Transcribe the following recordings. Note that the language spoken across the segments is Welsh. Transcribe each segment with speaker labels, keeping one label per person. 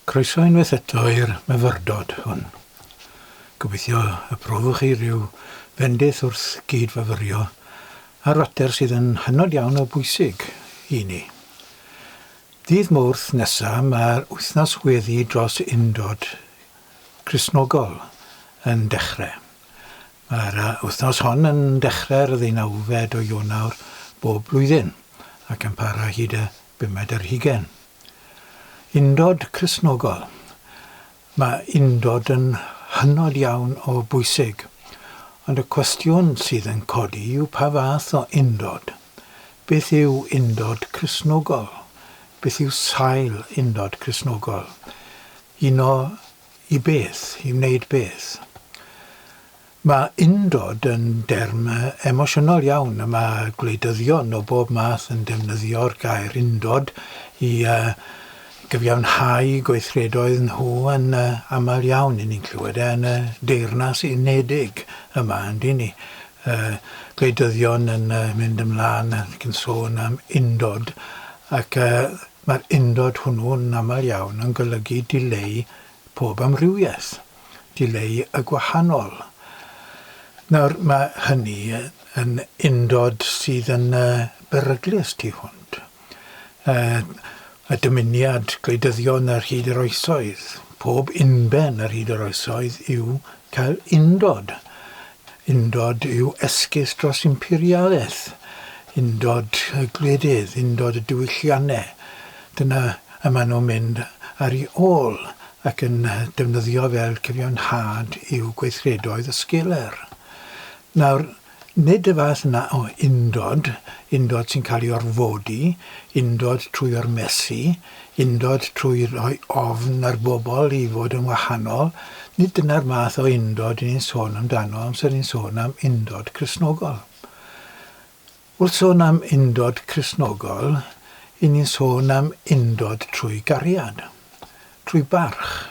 Speaker 1: Croeso unwaith eto i'r myfyrdod hwn. Gobeithio y profwch chi rhyw fendith wrth gydfyfyrio a'r fater sydd yn hynod iawn o bwysig i ni. Dydd Mawrth nesaf mae'r wythnos weddi dros undod Cristnogol yn dechrau. Mae'r wythnos hon yn dechrau'r 19 o Ionawr bob blwyddyn ac yn para hyd y 5 Undod Cristnogol. Mae undod yn hynod iawn o bwysig, ond y cwestiwn sydd yn codi yw pa fath o undod. Beth yw undod Cristnogol? Beth yw sail undod Cristnogol? Uno i beth, i wneud beth. Mae undod yn derm emosiynol iawn. Mae gwleidyddion o bob math yn defnyddio'r gair undod i gyfiawnhau gweithredoedd nhw yn aml iawn. Ni'n clywed yn y Deyrnas Unedig yma, yndyn ni. Gwleidyddion yn mynd ymlaen ac yn sôn am undod, ac mae'r undod hwnnw'n aml iawn yn golygu dileu pob amrywiaeth, dileu y gwahanol. Nawr, mae hynny yn undod sydd yn beryglus tu hwnt. Y dymuniad gwleidyddion ar hyd yr oesoedd, pob unben ar hyd yr oesoedd yw cael undod. Undod yw esgus dros imperialaeth, undod y gwledydd, undod y diwylliannau. Dyna y maen nhw'n mynd ar ei ôl ac yn defnyddio fel cyfiawnhad i'w gweithredoedd y sgiler. Nawr, nid y fath yna o undod sy'n cael ei orfodi, undod trwy ormesu, undod trwy rhoi ofn ar bobl i fod yn wahanol, nid dyna'r math o undod ni'n sôn amdano amser ni'n sôn am undod Cristnogol. Wrth sôn am undod Cristnogol, ni'n sôn am undod trwy gariad, trwy barch,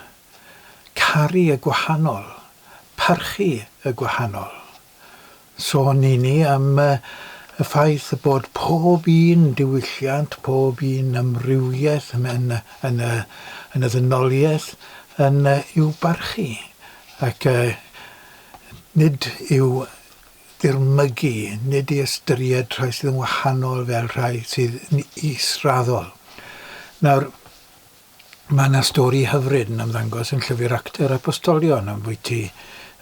Speaker 1: caru y gwahanol, parchu y gwahanol. Sôn ni am y ffaith bod pob un diwylliant, pob un amrywiaeth yn y ddynoliaeth i'w barchu. Ac nid yw ddirmygu, nid i ystyried rhai sydd yn wahanol fel rhai sydd israddol. Nawr, mae yna stori hyfryd yn ymddangos yn llyfr Actau'r Apostolion am bwyty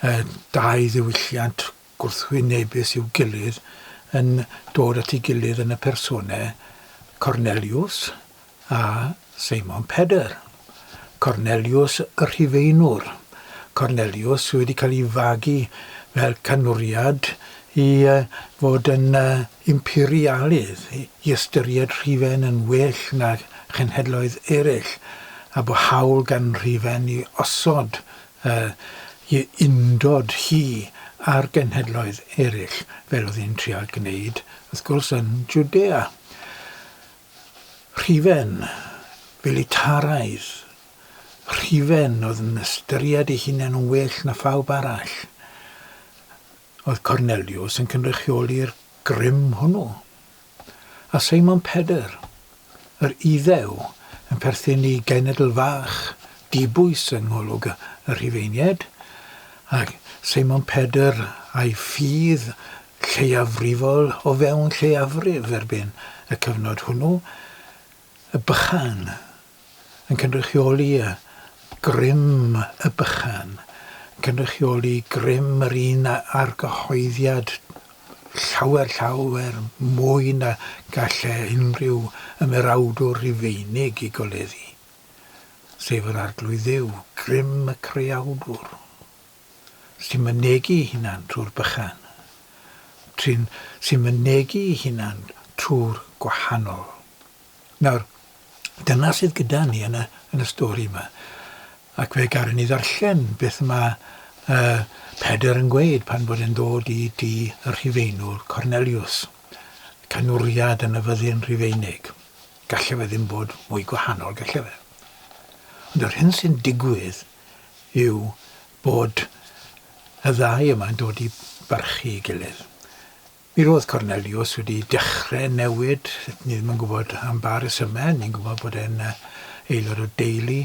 Speaker 1: dau ddiwylliant gwrthwynebus i'w gilydd yn dod at ei gilydd yn y personau Corneliws a Seimon Pedr. Corneliws y Rhufeinwr. Corneliws wedi cael ei fagu fel canwriad i fod yn imperialydd, i ystyried rhufen yn well na chenhedloedd eraill, a bod hawl gan rhufen i osod i undod hi ar genhedloedd eraill, fel oedd hi'n trial gwneud, wrth gwrs yn Judea. Rhufen, filitaraidd, rhufen oedd yn ystyried ei hunain yn well na phawb arall. Oedd Corneliws yn cynrychioli'r grym hwnnw. A Seimon Pedr, yr Iddew, yn perthyn i genedl fach, dibwys yng ngolwg y Rhufeiniaid, ac Seimon Pedr a'i ffydd lleiafrifol o fewn lleiafrif erbyn y cyfnod hwnnw, y bychan, yn cynrychioli y grym y bychan, yn cynrychioli grym yr un a'r gyhoeddiad llawer mwy na gallai unrhyw ymerawdwr Rhufeinig i goleddu, sef yr arglwydd Dduw, grym y creawdwr, sy'n mynegu hunan trwy'r bychan, sy'n mynegu hunan trwy'r gwahanol. Nawr, dyna sydd gyda ni yn y stori yma, ac fe garen ni ddarllen beth mae Pedr yn gweud pan bod e'n dod i di y Rhufeinwr Corneliws, canwriad yn y fyddin Rhufeinig. Gallai fe ddim bod mwy gwahanol, gallai fe. Ond yr hyn sy'n digwydd yw bod y ddau yma'n dod i barchu ei gilydd. Mi roedd Corneliws wedi dechrau newid, ni ddim yn gwybod am bar resymau, ni'n gwybod bod e'n aelod o deulu,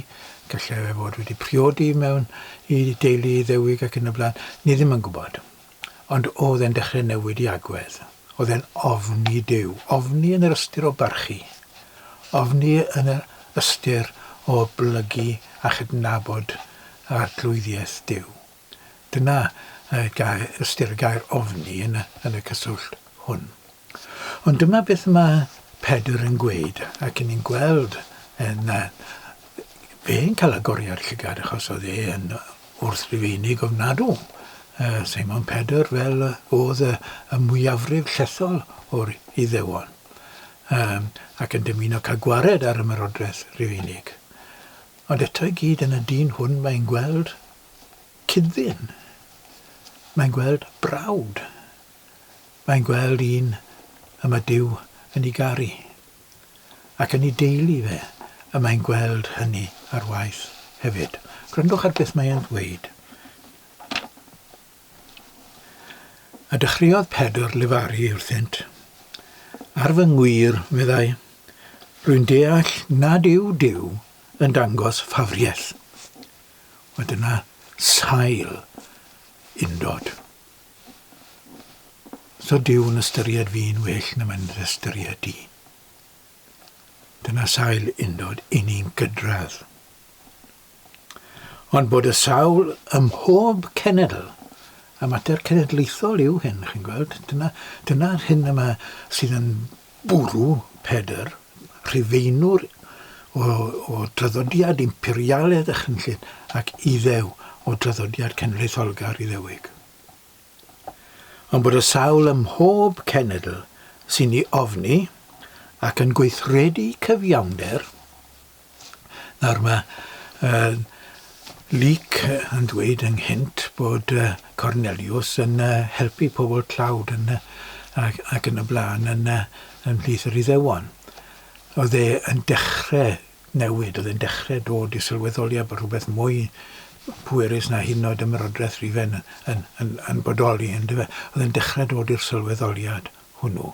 Speaker 1: gallai fod wedi priodi mewn I deulu Iddewig ac yn y blaen. Ni ddim yn gwybod. Ond oedd e'n dechrau newid I agwedd. Oedd e'n ofni Duw. Ofni yn yr ystyr o barchu. Ofni yn yr ystyr o blygu a chydnabod arglwyddiaeth Duw. Dyna ystyr y gair ofni yn y cyswllt hwn. Ond dyma beth mae Pedr yn gweud ac yn ni'n gweld fe'n cael agoriad llygad achos oedd e'n wrth Rufeinig ofnadw. Simon Pedr fel oedd y mwyafrif llethol o'r Iddewon ac yn dymuno cael gwared ar ymerodraeth Rufeinig. Ond eto I gyd yn y dyn hwn mae'n gweld cyddyn. Mae'n gweld brawd. Mae'n gweld un y mae Duw yn ei garu. Ac yn ei deulu fe, y mae'n gweld hynny ar waith hefyd. Gwrandwch ar beth mae'n dweud. A dechreuodd Pedr lefaru wrthynt. Ar fy ngwir, meddai, rwy'n deall nad yw Duw yn dangos ffafriaeth. Mae dyna sail undod. So Duw yn ystyried fi'n well na mae'n ystyried di. Dyna sail undod I ni'n gydradd. Ond bod y sawl ym mhob cenedl, a mater cenedlaethol yw hyn, chi'n gweld. Dyna hyn yma sydd yn bwrw Pedr, rhufeinwr o draddodiad imperialedd y chynllun ac Iddew o draddodiad cenedlaetholgar Iddewig. Ond bod y sawl ym mhob cenedl sy'n ei ofni ac yn gweithredu cyfiawnder, nawr mae Luc yn dweud ynghynt bod Cornelius yn helpu pobl tlawd ac yn y blaen yn ymhlith yr Iddewon. Oedd e'n dechrau newid, oedd e'n dechrau dod I sylweddoliad bod rhywbeth mwy pwerus na hyn oed ymerodraeth Rufen yn bodoli. Oedd e'n dechrau dod i'r sylweddoliad hwnnw.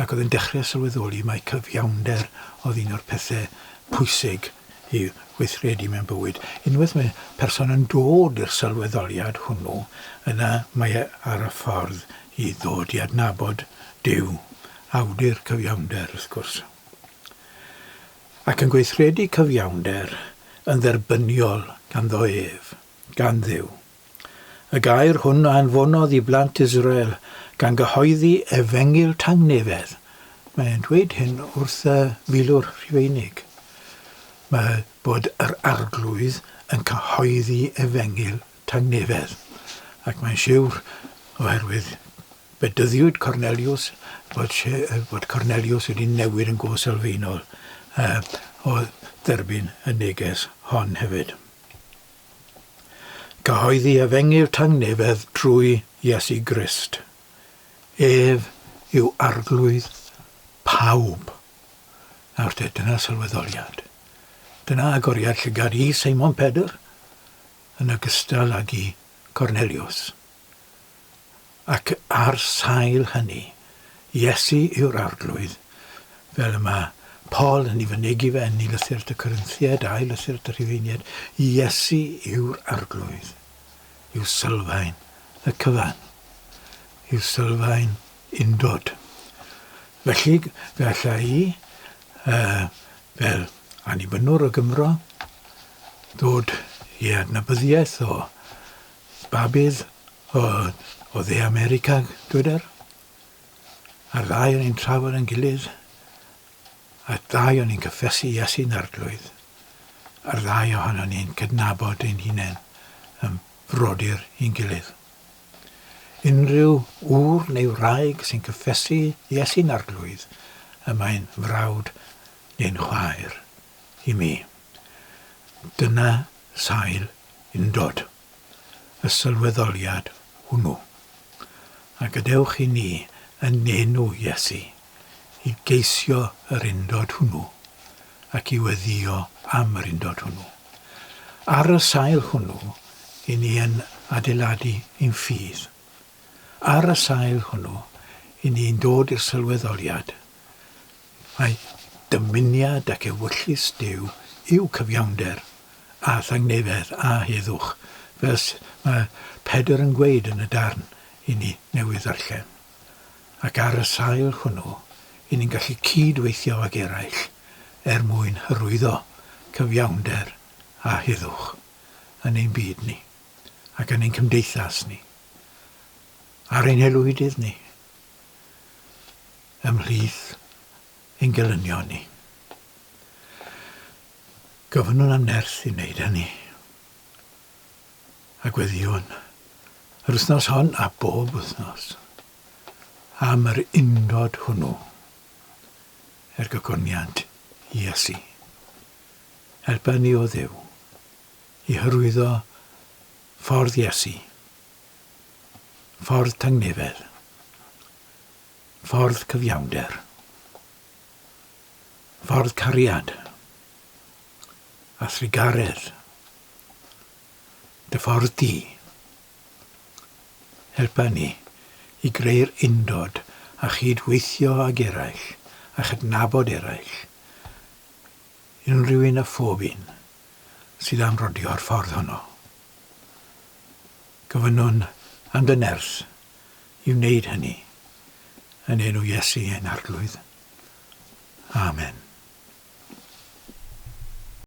Speaker 1: Ac oedd e'n dechrau sylweddoli mae cyfiawnder oedd un o'r pethau pwysig I weithredu mewn bywyd. Unwaith mae person yn dod i'r sylweddoliad hwnnw, yna mae ar y ffordd I ddod I adnabod Duw, awdur cyfiawnder wrth gwrs. Ac yn gweithredu cyfiawnder yn dderbyniol ganddo ef, gan Dduw. Y gair hwn anfonodd I blant Israel gan gyhoeddi efengyl tangnefedd. Mae'n dweud hyn wrth filwr Rhufeinig. Mae bod yr arglwydd yn cyhoeddi efengyl tangnefedd. Ac mae'n siwr oherwydd bedyddiwyd Cornelius bod Cornelius wedi newid yn go sylfaenol o dderbyn y neges hon hefyd. Cyhoeddi efengyl tangnefedd trwy Iesu Grist. Ef yw arglwydd pawb. Nawr dyna sylweddoliad. Dyna agoriad llygad I Simon Pedr yn ogystal ag I Cornelius. Ac ar sail hynny, Iesu yw'r arglwydd, fel yma Paul yn ei fynegu fe yn ei lythyr y Corinthiaid a'i lythyr y Rhufeiniaid. Iesu yw'r arglwydd, yw sylfaen y cyfan, yw sylfaen undod. Felly, fe allai fel annibynwr o Gymro, ddod I adnabyddiaeth o babydd o dde America, dweud A'r ddau o'n i'n trafod yn gilydd, a'r ddau o'n i'n cyffesu Iesu'n arglwydd. A'r ddau ohonon ni'n cydnabod ein hunain yn frodyr i'n gilydd. Unrhyw wr neu wraig sy'n cyffesu Iesu'n arglwydd, y mae'n frawd neu'n chwaer I mi. Dyna sail undod, y sylweddoliad hwnnw. A gadewch I ni yn enw Iesu I geisio yr undod hwnnw ac I weddio am yr undod hwnnw. Ar y sail hwnnw, I ni yn adeiladu ein ffydd. Ar y sail hwnnw, I ni'n dod i'r sylweddoliad. Mae dymuniad ac ewyllus Duw yw cyfiawnder a thangnefedd a heddwch. Fes mae Pedr yn gweud yn y darn i ni newydd ddarllen. Ac ar y sail hwnnw, i ni'n gallu cydweithio ag eraill mwyn hyrwyddo cyfiawnder a heddwch yn ein byd ni ac yn ein cymdeithas ni, ar ein helwydydd ni, ymhlith ein gelynion ni. Gofynwn am nerth i wneud hynny. A gweddiwn yr wythnos hon a bob wythnos am yr undod hwnnw gogoniant Iesu. Helpa ni o Dduw i hyrwyddo ffordd Iesu, ffordd tangnefedd, ffordd cyfiawnder, ffordd cariad a thrigaredd, dy ffordd di. Helpa ni i greu'r undod a chydweithio ag eraill a chydnabod eraill. Unrhyw un a phob un sydd am rodio'r ffordd honno. Gofynwn am dy nerth i wneud hynny yn enw Iesu ein arglwydd. Amen.